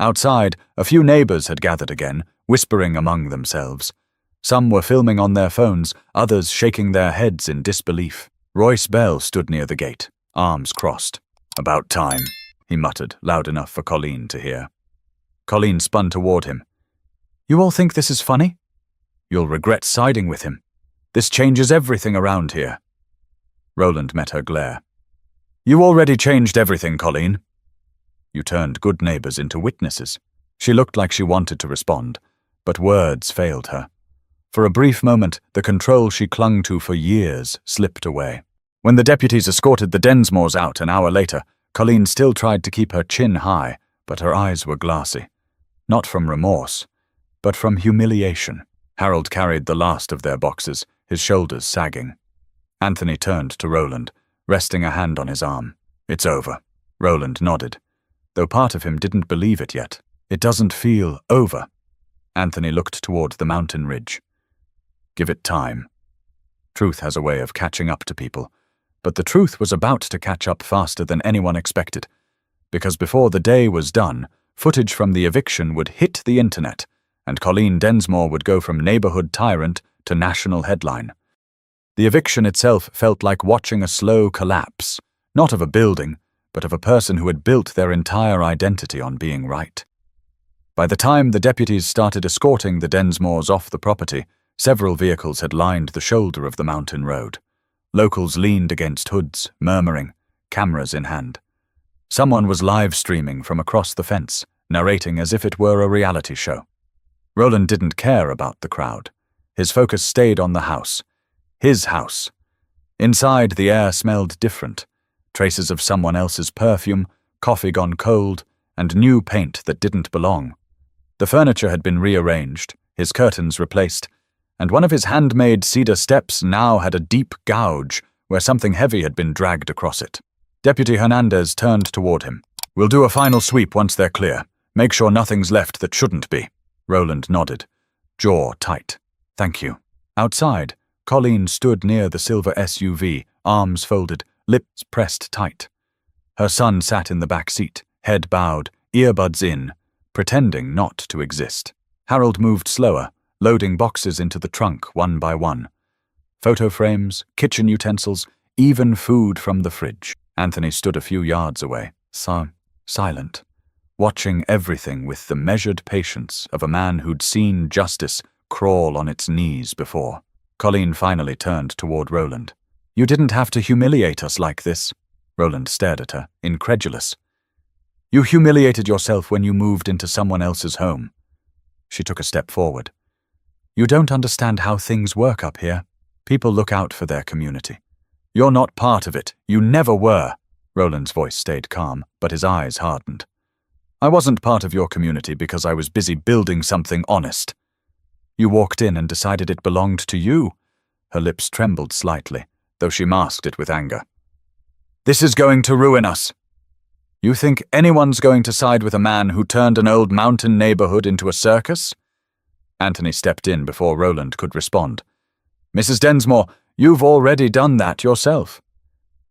Outside, a few neighbors had gathered again, whispering among themselves. Some were filming on their phones, others shaking their heads in disbelief. Royce Bell stood near the gate, arms crossed. "About time," he muttered, loud enough for Colleen to hear. Colleen spun toward him. "You all think this is funny? You'll regret siding with him. This changes everything around here." Roland met her glare. "You already changed everything, Colleen." You turned good neighbors into witnesses." She looked like she wanted to respond, but words failed her. For a brief moment, the control she clung to for years slipped away. When the deputies escorted the Densmores out an hour later, Colleen still tried to keep her chin high, but her eyes were glassy. Not from remorse, but from humiliation. Harold carried the last of their boxes, his shoulders sagging. Anthony turned to Roland, resting a hand on his arm. "It's over." Roland nodded, though part of him didn't believe it yet. "It doesn't feel over." Anthony looked toward the mountain ridge. "Give it time. Truth has a way of catching up to people, but the truth was about to catch up faster than anyone expected, because before the day was done, footage from the eviction would hit the internet, and Colleen Densmore would go from neighborhood tyrant to national headline. The eviction itself felt like watching a slow collapse, not of a building, but of a person who had built their entire identity on being right. By the time the deputies started escorting the Densmores off the property, several vehicles had lined the shoulder of the mountain road. Locals leaned against hoods, murmuring, cameras in hand. Someone was live streaming from across the fence, narrating as if it were a reality show. Roland didn't care about the crowd. His focus stayed on the house. His house. Inside, the air smelled different. Traces of someone else's perfume, coffee gone cold, and new paint that didn't belong. The furniture had been rearranged, his curtains replaced, and one of his handmade cedar steps now had a deep gouge where something heavy had been dragged across it. Deputy Hernandez turned toward him. "We'll do a final sweep once they're clear. Make sure nothing's left that shouldn't be." Roland nodded, jaw tight. "Thank you." Outside, Colleen stood near the silver SUV, arms folded, lips pressed tight. Her son sat in the back seat, head bowed, earbuds in, pretending not to exist. Harold moved slower, loading boxes into the trunk one by one. Photo frames, kitchen utensils, even food from the fridge. Anthony stood a few yards away, silent, watching everything with the measured patience of a man who'd seen justice crawl on its knees before. Colleen finally turned toward Roland. "You didn't have to humiliate us like this." Roland stared at her, incredulous. "You humiliated yourself when you moved into someone else's home." She took a step forward. "You don't understand how things work up here. People look out for their community. You're not part of it. You never were." Roland's voice stayed calm, but his eyes hardened. "I wasn't part of your community because I was busy building something honest. You walked in and decided it belonged to you." Her lips trembled slightly, though she masked it with anger. "This is going to ruin us. You think anyone's going to side with a man who turned an old mountain neighborhood into a circus?" Anthony stepped in before Roland could respond. "Mrs. Densmore, you've already done that yourself.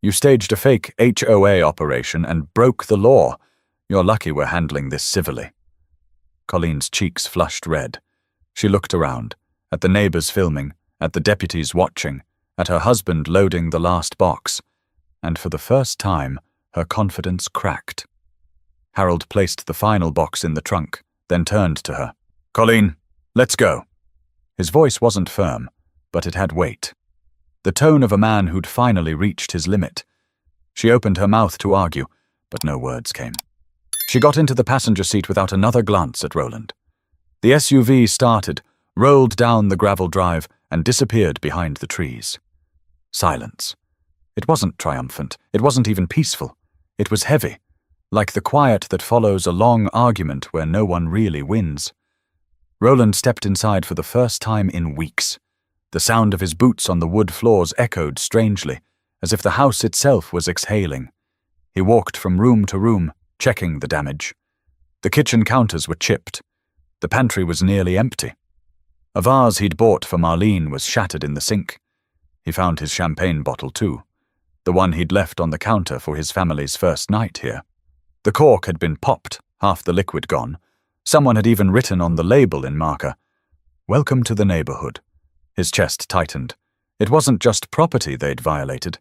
You staged a fake HOA operation and broke the law. You're lucky we're handling this civilly." Colleen's cheeks flushed red. She looked around, at the neighbors filming, at the deputies watching, at her husband loading the last box, and for the first time, her confidence cracked. Harold placed the final box in the trunk, then turned to her. "Colleen, let's go." His voice wasn't firm, but it had weight. The tone of a man who'd finally reached his limit. She opened her mouth to argue, but no words came. She got into the passenger seat without another glance at Roland. The SUV started, rolled down the gravel drive, and disappeared behind the trees. Silence. It wasn't triumphant. It wasn't even peaceful. It was heavy, like the quiet that follows a long argument where no one really wins. Roland stepped inside for the first time in weeks. The sound of his boots on the wood floors echoed strangely, as if the house itself was exhaling. He walked from room to room, checking the damage. The kitchen counters were chipped. The pantry was nearly empty. A vase he'd bought for Marlene was shattered in the sink. He found his champagne bottle too, the one he'd left on the counter for his family's first night here. The cork had been popped, half the liquid gone. Someone had even written on the label in marker, "Welcome to the neighborhood." His chest tightened. It wasn't just property they'd violated.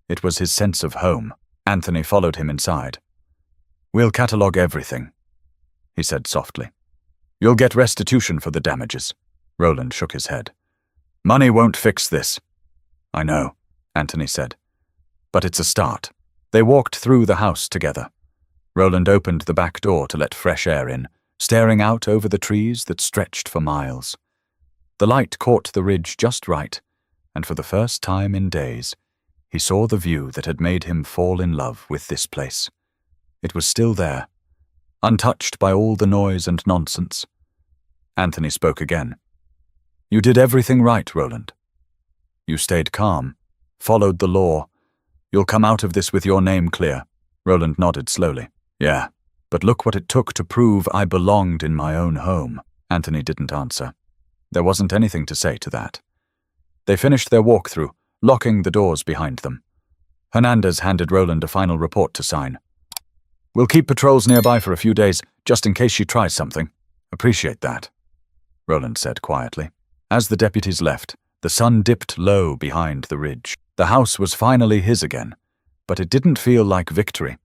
It was his sense of home. Anthony followed him inside. "We'll catalogue everything," he said softly. "You'll get restitution for the damages." Roland shook his head. "Money won't fix this." "I know," Anthony said. "But it's a start." They walked through the house together. Roland opened the back door to let fresh air in, staring out over the trees that stretched for miles. The light caught the ridge just right, and for the first time in days, he saw the view that had made him fall in love with this place. It was still there, untouched by all the noise and nonsense. Anthony spoke again. "You did everything right, Roland. You stayed calm, followed the law. You'll come out of this with your name clear." Roland nodded slowly. "Yeah, but look what it took to prove I belonged in my own home." Anthony didn't answer. There wasn't anything to say to that. They finished their walkthrough, locking the doors behind them. Hernandez handed Roland a final report to sign. "We'll keep patrols nearby for a few days, just in case she tries something." "Appreciate that," Roland said quietly. As the deputies left, the sun dipped low behind the ridge. The house was finally his again, but it didn't feel like victory.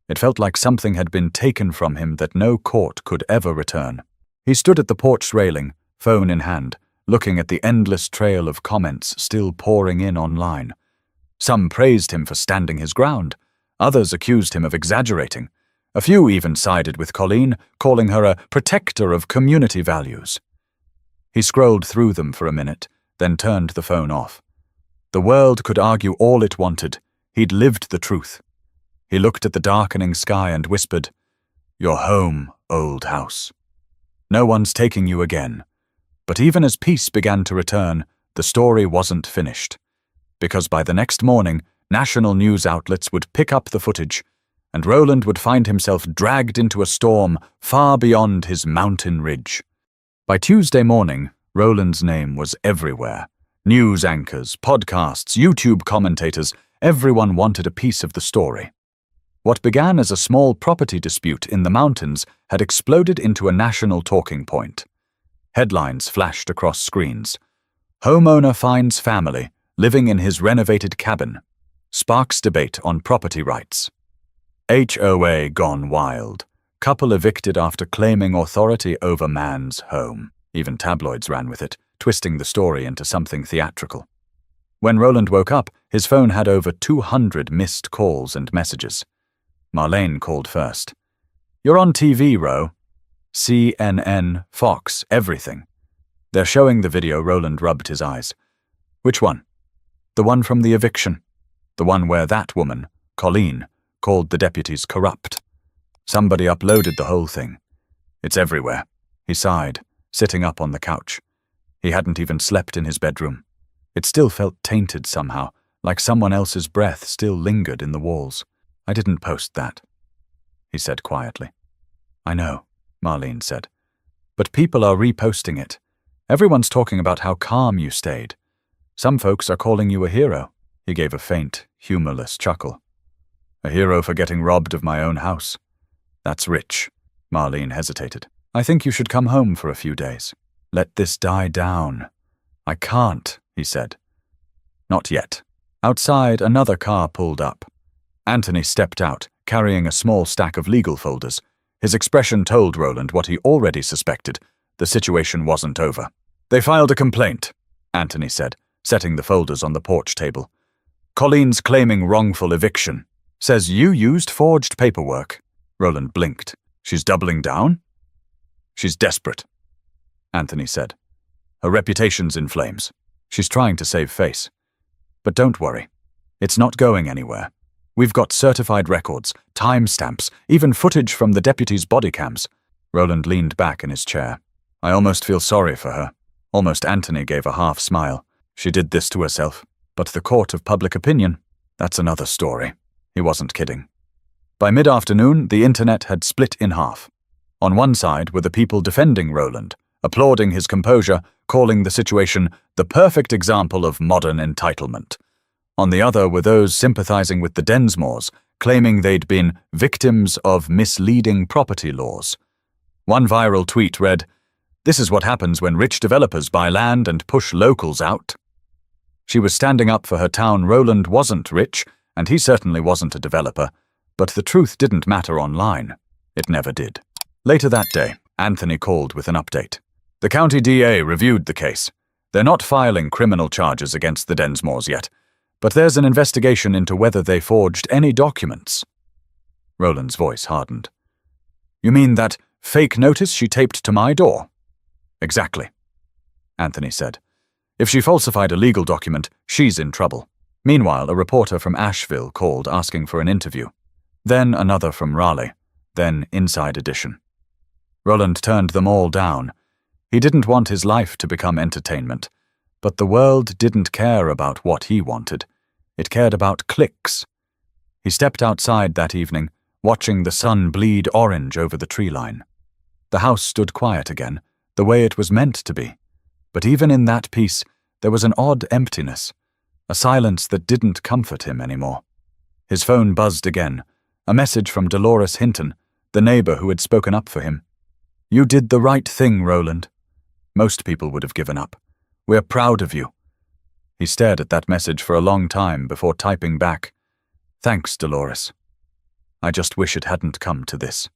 It felt like something had been taken from him that no court could ever return. He stood at the porch railing, phone in hand, looking at the endless trail of comments still pouring in online. Some praised him for standing his ground. Others accused him of exaggerating. A few even sided with Colleen, calling her a protector of community values. He scrolled through them for a minute, then turned the phone off. The world could argue all it wanted. He'd lived the truth. He looked at the darkening sky and whispered, "You're home, old house. No one's taking you again." But even as peace began to return, the story wasn't finished. Because by the next morning, national news outlets would pick up the footage, and Roland would find himself dragged into a storm far beyond his mountain ridge. By Tuesday morning, Roland's name was everywhere. News anchors, podcasts, YouTube commentators, everyone wanted a piece of the story. What began as a small property dispute in the mountains had exploded into a national talking point. Headlines flashed across screens. "Homeowner finds family living in his renovated cabin. Sparks debate on property rights." HOA gone wild. Couple evicted after claiming authority over man's home. Even tabloids ran with it, twisting the story into something theatrical. When Roland woke up, his phone had over 200 missed calls and messages. Marlene called first. "You're on TV, Ro. CNN, Fox, everything. They're showing the video." Roland rubbed his eyes. "Which one?" "The one from the eviction. The one where that woman, Colleen, called the deputies corrupt. Somebody uploaded the whole thing. It's everywhere." He sighed, sitting up on the couch. He hadn't even slept in his bedroom. It still felt tainted somehow, like someone else's breath still lingered in the walls. "I didn't post that," he said quietly. "I know," Marlene said. "But people are reposting it. Everyone's talking about how calm you stayed. Some folks are calling you a hero." He gave a faint, humorless chuckle. "A hero for getting robbed of my own house. That's rich." Marlene hesitated. "I think you should come home for a few days. Let this die down." "I can't," he said. "Not yet." Outside, another car pulled up. Anthony stepped out, carrying a small stack of legal folders. His expression told Roland what he already suspected. The situation wasn't over. "They filed a complaint," Anthony said, setting the folders on the porch table. "Colleen's claiming wrongful eviction. Says you used forged paperwork." Roland blinked. "She's doubling down?" "She's desperate," Anthony said. "Her reputation's in flames. She's trying to save face. But don't worry. It's not going anywhere. We've got certified records, timestamps, even footage from the deputies' body cams." Roland leaned back in his chair. "I almost feel sorry for her." Almost Anthony gave a half smile. "She did this to herself. But the court of public opinion, that's another story." He wasn't kidding. By mid-afternoon, the internet had split in half. On one side were the people defending Roland, applauding his composure, calling the situation the perfect example of modern entitlement. On the other were those sympathizing with the Densmores, claiming they'd been victims of misleading property laws. One viral tweet read, "This is what happens when rich developers buy land and push locals out." She was standing up for her town. Roland wasn't rich, and he certainly wasn't a developer, but the truth didn't matter online. It never did. Later that day, Anthony called with an update. The county DA reviewed the case. They're not filing criminal charges against the Densmores yet, but there's an investigation into whether they forged any documents. Roland's voice hardened. You mean that fake notice she taped to my door? Exactly, Anthony said. If she falsified a legal document, she's in trouble. Meanwhile, a reporter from Asheville called asking for an interview. Then another from Raleigh. Then Inside Edition. Roland turned them all down. He didn't want his life to become entertainment, but the world didn't care about what he wanted. It cared about clicks. He stepped outside that evening, watching the sun bleed orange over the tree line. The house stood quiet again, the way it was meant to be. But even in that peace, there was an odd emptiness, a silence that didn't comfort him anymore. His phone buzzed again, a message from Dolores Hinton, the neighbor who had spoken up for him. You did the right thing, Roland. Most people would have given up. We're proud of you. He stared at that message for a long time before typing back, Thanks, Dolores. I just wish it hadn't come to this.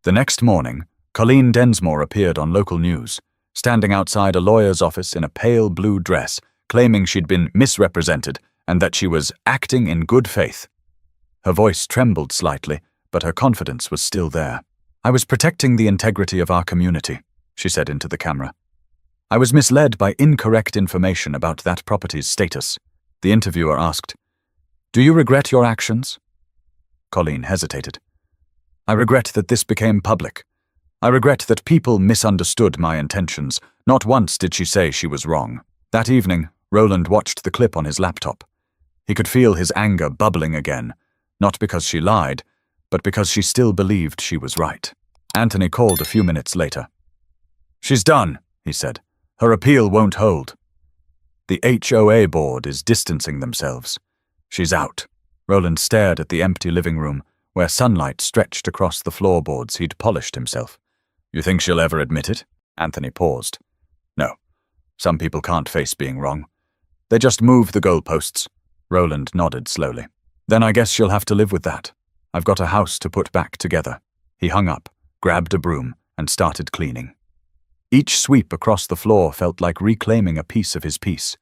The next morning, Colleen Densmore appeared on local news, standing outside a lawyer's office in a pale blue dress, claiming she'd been misrepresented and that she was acting in good faith. Her voice trembled slightly, but her confidence was still there. I was protecting the integrity of our community, she said into the camera. I was misled by incorrect information about that property's status. The interviewer asked, Do you regret your actions? Colleen hesitated. I regret that this became public. I regret that people misunderstood my intentions. Not once did she say she was wrong. That evening, Roland watched the clip on his laptop. He could feel his anger bubbling again, not because she lied, but because she still believed she was right. Anthony called a few minutes later. She's done, he said. Her appeal won't hold. The HOA board is distancing themselves. She's out. Roland stared at the empty living room, where sunlight stretched across the floorboards he'd polished himself. You think she'll ever admit it? Anthony paused. No. Some people can't face being wrong. They just move the goalposts. Roland nodded slowly. Then I guess she'll have to live with that. I've got a house to put back together. He hung up, grabbed a broom, and started cleaning. Each sweep across the floor felt like reclaiming a piece of his peace.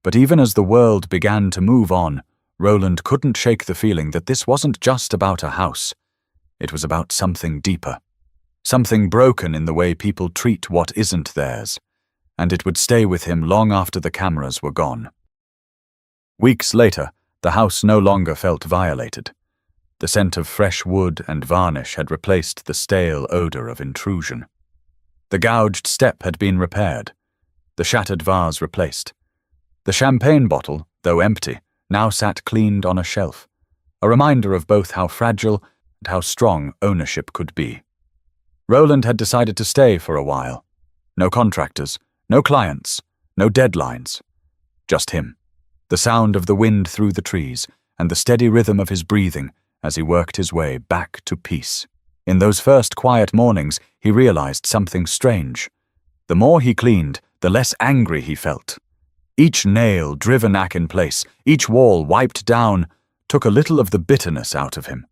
But even as the world began to move on, Roland couldn't shake the feeling that this wasn't just about a house. It was about something deeper. Something broken in the way people treat what isn't theirs. And it would stay with him long after the cameras were gone. Weeks later, the house no longer felt violated. The scent of fresh wood and varnish had replaced the stale odor of intrusion. The gouged step had been repaired, the shattered vase replaced. The champagne bottle, though empty, now sat cleaned on a shelf, a reminder of both how fragile and how strong ownership could be. Roland had decided to stay for a while. No contractors, no clients, no deadlines. Just him. The sound of the wind through the trees and the steady rhythm of his breathing as he worked his way back to peace. In those first quiet mornings, he realized something strange. The more he cleaned, the less angry he felt. Each nail driven back in place, each wall wiped down, took a little of the bitterness out of him.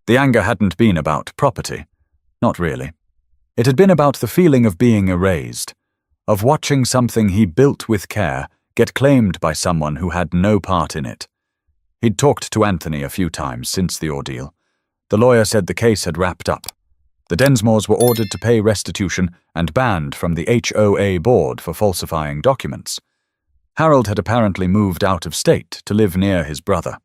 The anger hadn't been about property. Not really. It had been about the feeling of being erased, of watching something he built with care get claimed by someone who had no part in it. He'd talked to Anthony a few times since the ordeal. The lawyer said the case had wrapped up. The Densmores were ordered to pay restitution and banned from the HOA board for falsifying documents. Harold had apparently moved out of state to live near his brother.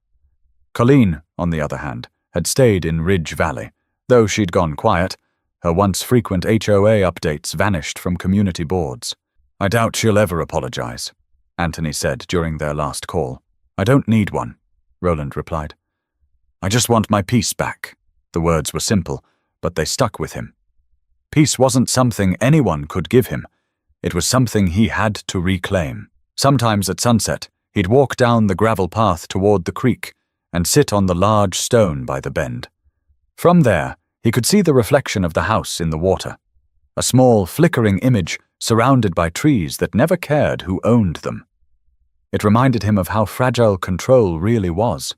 Colleen, on the other hand, had stayed in Ridge Valley. Though she'd gone quiet, her once frequent HOA updates vanished from community boards. I doubt she'll ever apologize, Anthony said during their last call. I don't need one, Roland replied. I just want my peace back. The words were simple, but they stuck with him. Peace wasn't something anyone could give him. It was something he had to reclaim. Sometimes at sunset, he'd walk down the gravel path toward the creek and sit on the large stone by the bend. From there, he could see the reflection of the house in the water, a small, flickering image surrounded by trees that never cared who owned them. It reminded him of how fragile control really was.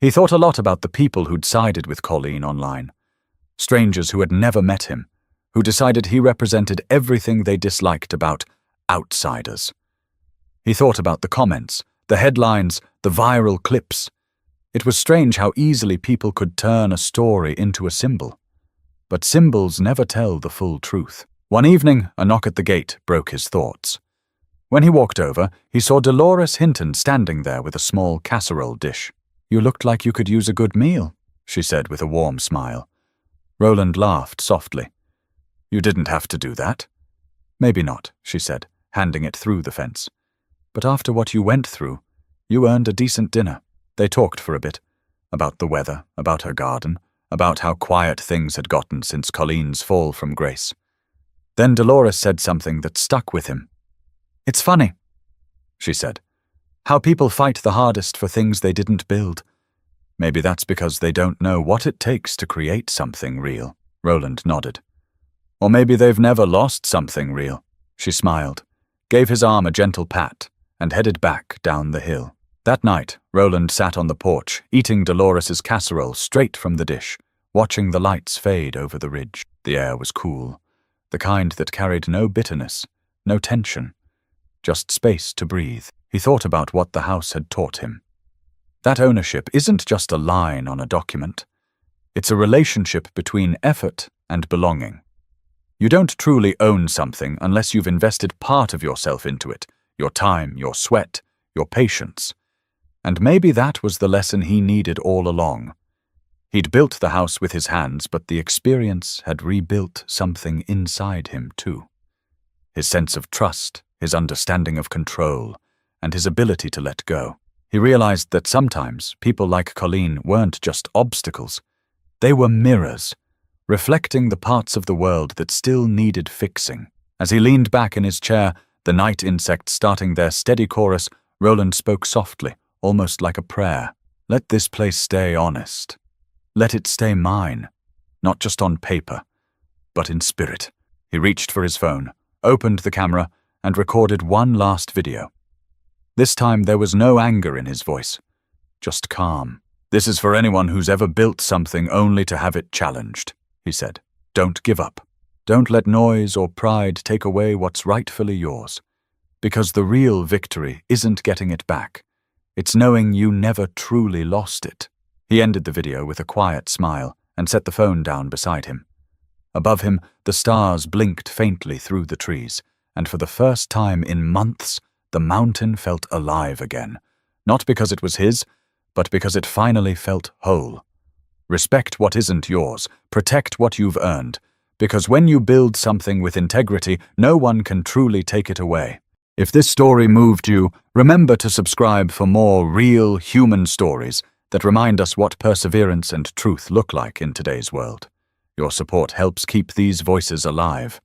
He thought a lot about the people who'd sided with Colleen online, strangers who had never met him, who decided he represented everything they disliked about outsiders. He thought about the comments, the headlines, the viral clips. It was strange how easily people could turn a story into a symbol. But symbols never tell the full truth. One evening, a knock at the gate broke his thoughts. When he walked over, he saw Dolores Hinton standing there with a small casserole dish. "You looked like you could use a good meal," she said with a warm smile. Roland laughed softly. "You didn't have to do that." "Maybe not," she said, handing it through the fence. "But after what you went through, you earned a decent dinner." They talked for a bit, about the weather, about her garden, about how quiet things had gotten since Colleen's fall from grace. Then Dolores said something that stuck with him. "It's funny," she said, "how people fight the hardest for things they didn't build. Maybe that's because they don't know what it takes to create something real." Roland nodded. "Or maybe they've never lost something real." She smiled, gave his arm a gentle pat, and headed back down the hill. That night, Roland sat on the porch, eating Dolores's casserole straight from the dish, watching the lights fade over the ridge. The air was cool, the kind that carried no bitterness, no tension, just space to breathe. He thought about what the house had taught him. That ownership isn't just a line on a document. It's a relationship between effort and belonging. You don't truly own something unless you've invested part of yourself into it, your time, your sweat, your patience. And maybe that was the lesson he needed all along. He'd built the house with his hands, but the experience had rebuilt something inside him too. His sense of trust, his understanding of control, and his ability to let go. He realized that sometimes people like Colleen weren't just obstacles. They were mirrors, reflecting the parts of the world that still needed fixing. As he leaned back in his chair, the night insects starting their steady chorus, Roland spoke softly, almost like a prayer. "Let this place stay honest. Let it stay mine, not just on paper, but in spirit." He reached for his phone, opened the camera, and recorded one last video. This time there was no anger in his voice, just calm. "This is for anyone who's ever built something only to have it challenged," he said. "Don't give up. Don't let noise or pride take away what's rightfully yours. Because the real victory isn't getting it back. It's knowing you never truly lost it." He ended the video with a quiet smile and set the phone down beside him. Above him, the stars blinked faintly through the trees, and for the first time in months, the mountain felt alive again. Not because it was his, but because it finally felt whole. Respect what isn't yours. Protect what you've earned. Because when you build something with integrity, no one can truly take it away. If this story moved you, remember to subscribe for more real human stories that remind us what perseverance and truth look like in today's world. Your support helps keep these voices alive.